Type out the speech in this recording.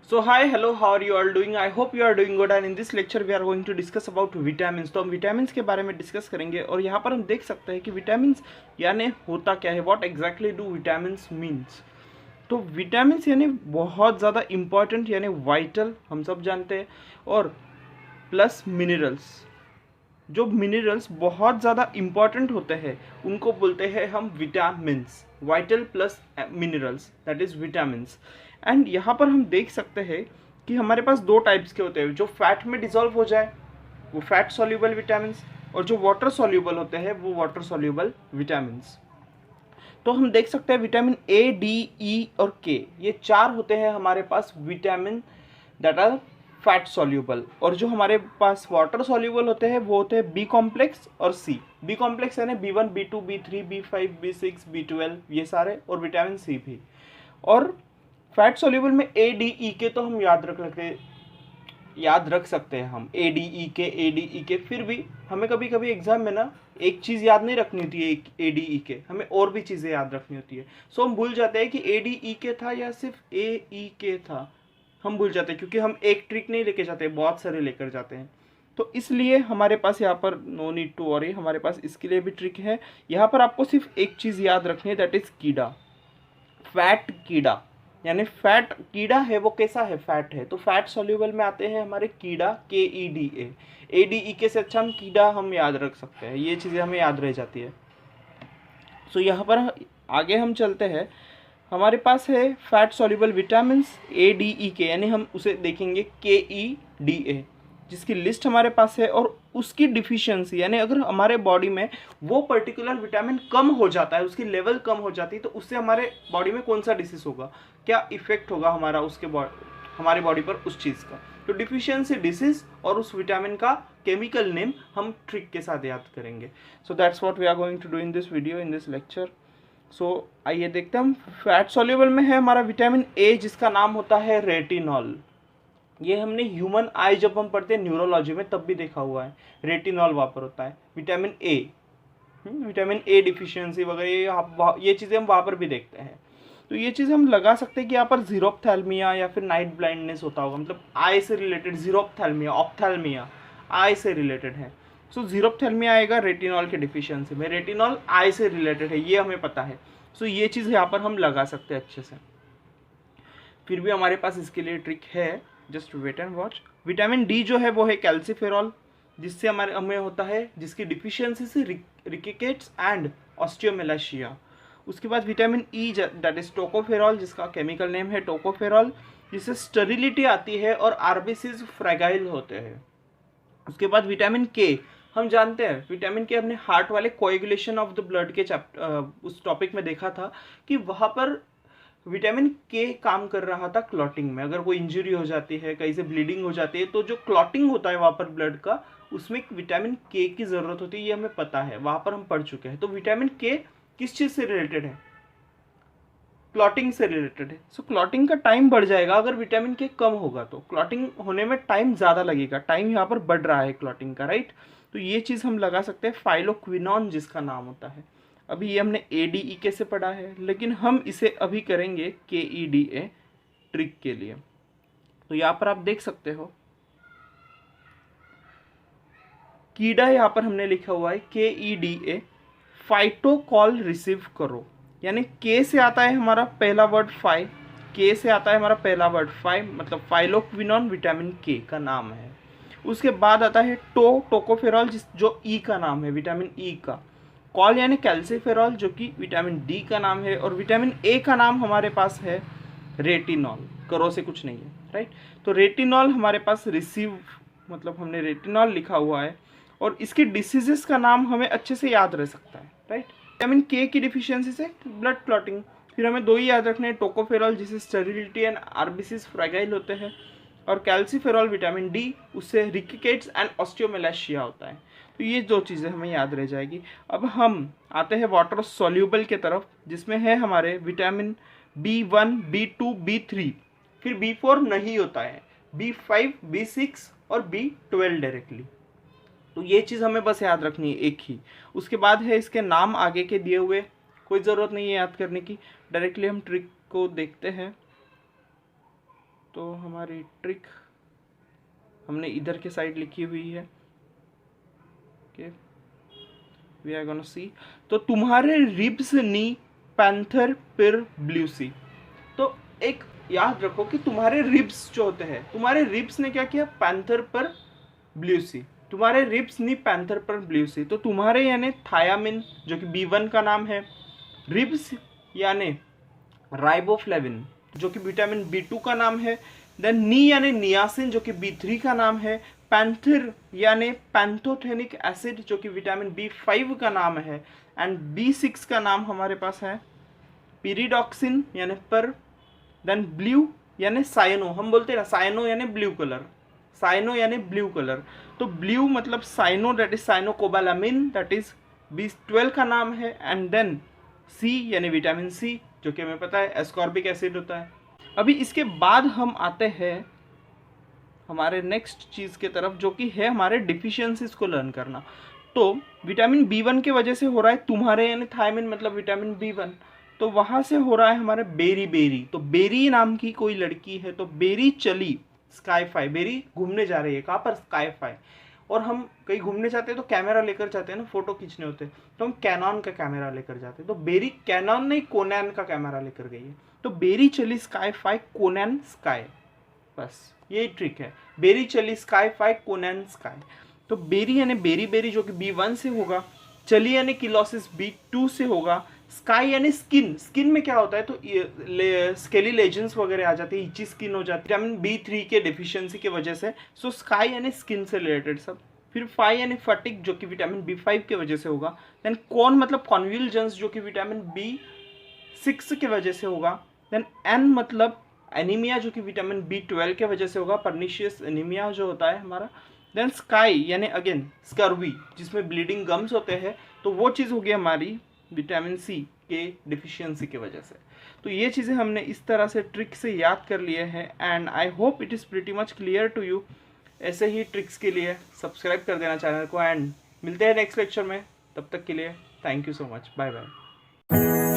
So hi, hello, how are you all doing? I hope you are doing good and in this lecture we are going to discuss about vitamins. तो हम vitamins के बारे में discuss करेंगे और यहाँ पर हम देख सकते हैं कि विटामिन्स यानी होता क्या है, what exactly do vitamins means. तो विटामिन्स यानी बहुत ज़्यादा इम्पॉर्टेंट यानी वाइटल, हम सब जानते हैं, और प्लस मिनरल्स। जो मिनरल्स बहुत ज़्यादा इम्पॉर्टेंट होते हैं उनको बोलते हैं हम vitamins, vital plus minerals, that is vitamins. And यहाँ पर हम देख सकते हैं कि हमारे पास दो टाइप्स के होते हैं, जो फैट में डिसॉल्व हो जाए वो फैट सॉल्यूबल विटामिन्स, और जो वाटर सॉल्यूबल होते हैं वो वाटर सॉल्यूबल विटामिन्स। तो हम देख सकते हैं विटामिन ए, डी, ई और के, ये चार होते हैं हमारे पास vitamin that are fat soluble. और जो हमारे पास वाटर सॉल्यूबल होते हैं वो होते हैं बी कॉम्प्लेक्स और सी। बी कॉम्प्लेक्स यानी B1, B2, B3, B5, B6, B12 ये सारे, और विटामिन सी भी। और फैट सॉल्यूबल में ए, डी, ई के तो हम याद रख सकते हैं हम ए, डी, ई के, ए, डी, ई के। फिर भी हमें कभी कभी एग्जाम में ना एक चीज़ याद नहीं रखनी होती है ए, डी, ई के, हमें और भी चीज़ें याद रखनी होती है। सो हम भूल जाते हैं कि ए, डी, ई के था या सिर्फ ए, ई के था, हम भूल जाते हैं क्योंकि हम एक ट्रिक नहीं लेके जाते, बहुत सारे लेकर जाते हैं। तो इसलिए हमारे पास यहाँ पर नो नीड टू वरी, हमारे पास इसके लिए भी ट्रिक है। यहाँ पर आपको सिर्फ एक चीज़ याद रखनी है, दैट इज़ कीड़ा, फैट कीड़ा। यानी फैट कीड़ा है वो कैसा है, फैट है। तो फैट सॉल्यूबल में आते हैं हमारे कीड़ा, के E D A D E के से अच्छा हम कीड़ा हम याद रख सकते हैं, ये चीज़ें हमें याद रह जाती है। सो यहाँ पर आगे हम चलते हैं, हमारे पास है फैट सॉल्युबल विटामिन्स ए, डी, ई के, यानी हम उसे देखेंगे के ई डी ए, जिसकी लिस्ट हमारे पास है। और उसकी डिफिशियंसी यानी अगर हमारे बॉडी में वो पर्टिकुलर विटामिन कम हो जाता है, उसकी लेवल कम हो जाती है, तो उससे हमारे बॉडी में कौन सा डिसीज होगा, क्या इफेक्ट होगा हमारा हमारे बॉडी पर उस चीज़ का। तो डिफिशियंसी डिसीज और उस विटामिन का केमिकल नेम हम ट्रिक के साथ याद करेंगे। So that's what we are going to do in this video, in this lecture. So आइए देखते हैं, हम फैट सॉल्युबल में है हमारा विटामिन ए, जिसका नाम होता है रेटिनॉल। ये हमने ह्यूमन आई जब हम पढ़ते हैं न्यूरोलॉजी में तब भी देखा हुआ है, रेटिनॉल वहाँ पर होता है। विटामिन ए डिफिशियंसी वगैरह ये चीज़ें हम वहाँ पर भी देखते हैं। तो ये चीज़ हम लगा सकते हैं कि यहाँ पर जीरोप्थैल्मिया या फिर नाइट ब्लाइंडनेस होता होगा, मतलब आई से रिलेटेड। जीरोप्थैल्मिया, ऑप्थैल्मिया आई से रिलेटेड है। सो जीरोप्थैल्मिया आएगा रेटिनॉल के डिफिशियंसी में, रेटिनॉल आई से रिलेटेड है, ये हमें पता है। सो ये चीज़ यहाँ पर हम लगा सकते हैं अच्छे से। फिर भी हमारे पास इसके लिए ट्रिक है, just wait and watch. Vitamin D जो है वो है कैल्सीफेरॉल, जिससे हमें होता है, जिसकी डिफिशियंसी से रिकेट्स एंड ऑस्टियोमेलाशिया। उसके बाद vitamin E that is tocopherol, जिसका केमिकल नेम है टोकोफेरॉल, जिससे स्टेरिलिटी आती है और आरबीसीज फ्रेगाइल होते हैं। उसके बाद विटामिन के, हम जानते हैं विटामिन के हमने हार्ट वाले कोएगुलेशन ऑफ द ब्लड के उस टॉपिक में देखा था कि वहाँ पर विटामिन के काम कर रहा था क्लॉटिंग में। अगर कोई इंजरी हो जाती है, कहीं से ब्लीडिंग हो जाती है, तो जो क्लॉटिंग होता है वहाँ पर ब्लड का, उसमें विटामिन के की ज़रूरत होती है, ये हमें पता है, वहाँ पर हम पढ़ चुके हैं। तो विटामिन के किस चीज़ से रिलेटेड है, क्लॉटिंग से रिलेटेड है। सो क्लॉटिंग का टाइम बढ़ जाएगा अगर विटामिन के कम होगा, तो क्लॉटिंग होने में टाइम ज़्यादा लगेगा, टाइम यहाँ पर बढ़ रहा है क्लॉटिंग का, राइट। तो ये चीज़ हम लगा सकते हैं, फाइलोक्विनॉन जिसका नाम होता है। अभी ये हमने ए, डी, ई के से पढ़ा है, लेकिन हम इसे अभी करेंगे के ई डी ए ट्रिक के लिए। तो यहाँ पर आप देख सकते हो कीड़ा, यहाँ पर हमने लिखा हुआ है के ई डी ए, फाइटोकॉल रिसीव करो। यानी के से आता है हमारा पहला वर्ड फाइ, के से आता है हमारा पहला वर्ड फाइ, मतलब फाइलोक्विनॉन विटामिन के का नाम है। उसके बाद आता है टोकोफेरॉल, जो ई का नाम है, विटामिन ई का। कॉल यानी कैल्सीफेरॉल, जो कि विटामिन डी का नाम है। और विटामिन ए का नाम हमारे पास है रेटिनॉल, करो से कुछ नहीं है, राइट। तो रेटिनॉल हमारे पास रिसीव, मतलब हमने रेटिनॉल लिखा हुआ है, और इसके डिसीजेस का नाम हमें अच्छे से याद रह सकता है, राइट। विटामिन के की डिफिशियंसी से ब्लड क्लॉटिंग। फिर हमें दो ही याद रखने हैं, टोकोफेरॉल जिससे स्टेरिलिटी एंड आरबीसीज फ्रेगाइल होते हैं, और कैल्सीफेरॉल विटामिन डी, उससे रिकेट्स एंड ऑस्टियोमेलाशिया होता है। तो ये दो चीज़ें हमें याद रह जाएगी। अब हम आते हैं वाटर सॉल्यूबल के तरफ, जिसमें है हमारे विटामिन B1, B2, B3, फिर B4 नहीं होता है, B5, B6 और B12 डायरेक्टली। तो ये चीज़ हमें बस याद रखनी है एक ही। उसके बाद है इसके नाम आगे के दिए हुए, कोई ज़रूरत नहीं है याद करने की, डायरेक्टली हम ट्रिक को देखते हैं। तो हमारी ट्रिक हमने इधर के साइड लिखी हुई है। Okay, we are gonna see. तो तुम्हारे रिब्स नी पैंथर पिर ब्लू सी। तो एक याद रखो कि तुम्हारे रिब्स जो होते हैं, तुम्हारे रिब्स ने क्या किया, पैंथर पर ब्लू सी। तुम्हारे रिब्स नी पैंथर पर ब्लू सी। तो तुम्हारे यानी थायामिन जो कि B1 का नाम है, रिब्स यानी राइबोफ्लेविन जो कि विटामिन B2 का नाम है, देन नी यानी नियासिन जो कि B3 का नाम है, पैंथर यानी पैंथोथेनिक एसिड जो कि विटामिन B5 का नाम है, एंड B6 का नाम हमारे पास है पीरिडॉक्सिन यानी पर, देन ब्लू यानी साइनो, हम बोलते हैं ना साइनो यानी ब्लू कलर, साइनो यानी ब्लू कलर। तो ब्लू मतलब cyano, that is cyanocobalamin, that is B12 का नाम है, एंड देन सी यानी विटामिन सी जो कि हमें पता है एस्कॉर्बिक एसिड होता है। अभी इसके बाद हम आते हैं हमारे नेक्स्ट चीज़ के तरफ जो कि है हमारे डिफिशियंसीज को लर्न करना। तो विटामिन B1 के वजह से हो रहा है तुम्हारे यानी थायमिन मतलब विटामिन B1, तो वहाँ से हो रहा है हमारे बेरी बेरी। तो बेरी नाम की कोई लड़की है, तो बेरी चली स्काई-फाई, बेरी घूमने जा रही है, कहाँ पर, स्काई-फाई। और हम कहीं घूमने जाते हैं तो कैमरा लेकर जाते हैं ना, फोटो खींचने होते हैं, तो हम कैनॉन का कैमरा लेकर जाते हैं। तो बेरी कैनॉन नहीं कोनैन का कैमरा लेकर गई है। तो बेरी चली स्काई-फाई कोनैन स्काई, बस यही ट्रिक है। बेरी चली स्काई-फाई कोनैन स्काई। तो बेरी यानी बेरी बेरी जो कि B1 से होगा, चली यानी किलोसिस B2 से होगा, स्काई यानी स्किन, स्किन में क्या होता है तो स्केली लेजेंस वगैरह आ जाती है, इची स्किन हो जाती है विटामिन B3 के डेफिशिएंसी की वजह से। सो स्काई यानी स्किन से रिलेटेड सब। फिर फाई यानी फटिक जो कि विटामिन B5 की वजह से होगा। देन कॉन मतलब कॉन्वुल्जेंस जो कि विटामिन B6 की वजह से होगा। देन एन मतलब एनीमिया जो कि विटामिन B12 के वजह से होगा, पर्निशियस एनीमिया जो होता है हमारा। देन स्काई यानी अगेन स्कर्वी जिसमें ब्लीडिंग गम्स होते हैं, तो वो चीज़ होगी हमारी विटामिन सी के डिफिशियंसी की वजह से। तो ये चीज़ें हमने इस तरह से ट्रिक से याद कर लिए हैं, and I hope it is pretty much clear to you. ऐसे ही ट्रिक्स के लिए सब्सक्राइब कर देना चैनल को, एंड मिलते हैं नेक्स्ट लेक्चर में। तब तक के लिए thank you so much, bye bye.